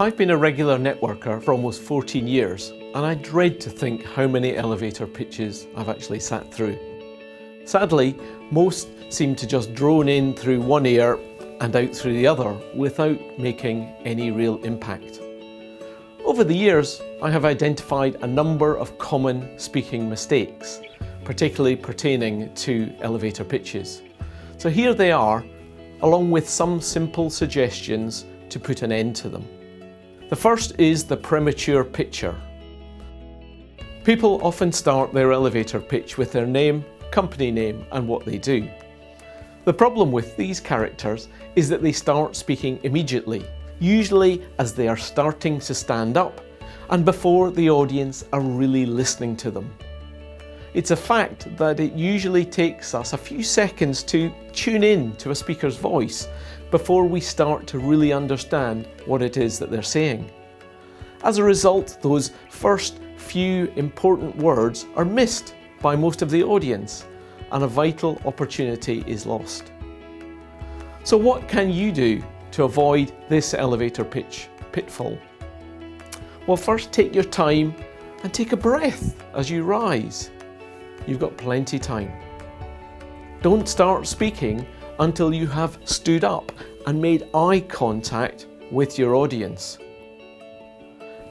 I've been a regular networker for almost 14 years, and I dread to think how many elevator pitches I've actually sat through. Sadly, most seem to just drone in through one ear and out through the other without making any real impact. Over the years, I have identified a number of common speaking mistakes, particularly pertaining to elevator pitches. So here they are, along with some simple suggestions to put an end to them. The first is the premature pitcher. People often start their elevator pitch with their name, company name, and what they do. The problem with these characters is that they start speaking immediately, usually as they are starting to stand up and before the audience are really listening to them. It's a fact that it usually takes us a few seconds to tune in to a speaker's voice before we start to really understand what it is that they're saying. As a result, those first few important words are missed by most of the audience, and a vital opportunity is lost. So what can you do to avoid this elevator pitch pitfall? Well, first take your time and take a breath as you rise. You've got plenty time. Don't start speaking until you have stood up and made eye contact with your audience.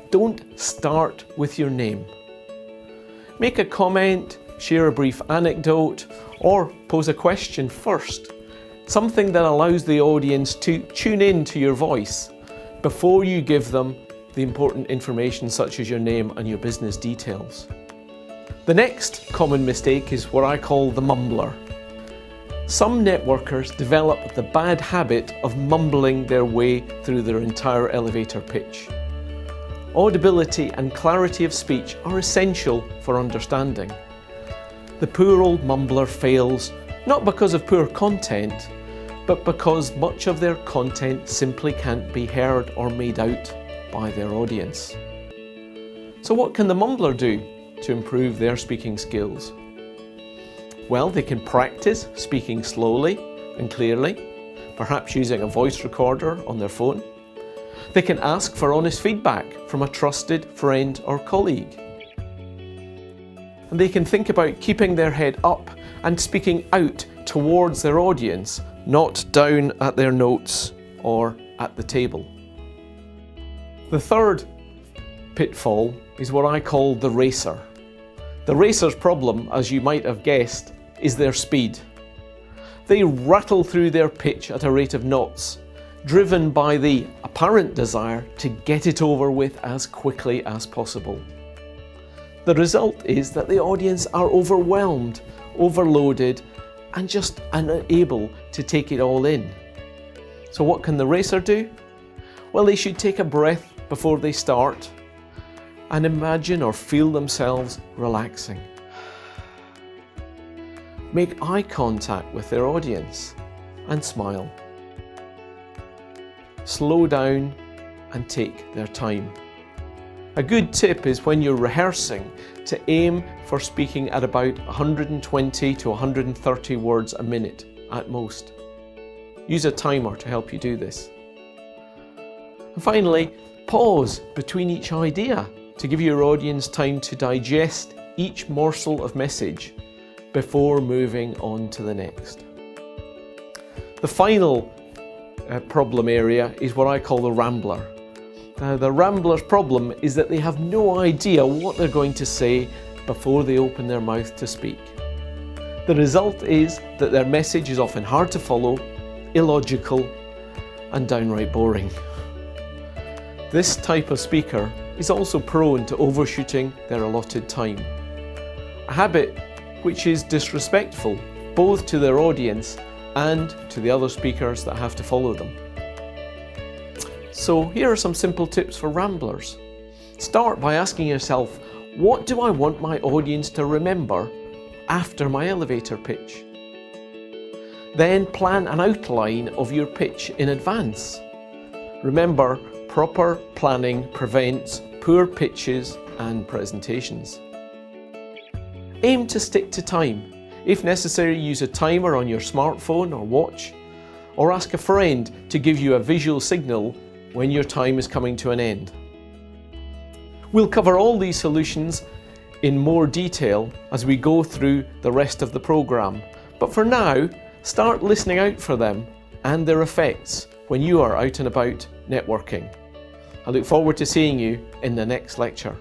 Don't start with your name. Make a comment, share a brief anecdote, or pose a question first. Something that allows the audience to tune in to your voice before you give them the important information such as your name and your business details. The next common mistake is what I call the mumbler. Some networkers develop the bad habit of mumbling their way through their entire elevator pitch. Audibility and clarity of speech are essential for understanding. The poor old mumbler fails not because of poor content, but because much of their content simply can't be heard or made out by their audience. So what can the mumbler do to improve their speaking skills? Well, they can practice speaking slowly and clearly, perhaps using a voice recorder on their phone. They can ask for honest feedback from a trusted friend or colleague. And they can think about keeping their head up and speaking out towards their audience, not down at their notes or at the table. The third pitfall is what I call the racer. The racer's problem, as you might have guessed, is their speed. They rattle through their pitch at a rate of knots, driven by the apparent desire to get it over with as quickly as possible. The result is that the audience are overwhelmed, overloaded, and just unable to take it all in. So what can the racer do? Well, they should take a breath before they start and imagine or feel themselves relaxing. Make eye contact with their audience and smile. Slow down and take their time. A good tip is when you're rehearsing to aim for speaking at about 120 to 130 words a minute at most. Use a timer to help you do this. And finally, pause between each idea to give your audience time to digest each morsel of message before moving on to the next. The final problem area is what I call the Rambler. The Rambler's problem is that they have no idea what they're going to say before they open their mouth to speak. The result is that their message is often hard to follow, illogical, and downright boring. This type of speaker is also prone to overshooting their allotted time, a habit which is disrespectful both to their audience and to the other speakers that have to follow them. So here are some simple tips for ramblers. Start by asking yourself, what do I want my audience to remember after my elevator pitch? Then plan an outline of your pitch in advance. Remember, proper planning prevents poor pitches and presentations. Aim to stick to time. If necessary, use a timer on your smartphone or watch, or ask a friend to give you a visual signal when your time is coming to an end. We'll cover all these solutions in more detail as we go through the rest of the program, but for now, start listening out for them and their effects when you are out and about networking. I look forward to seeing you in the next lecture.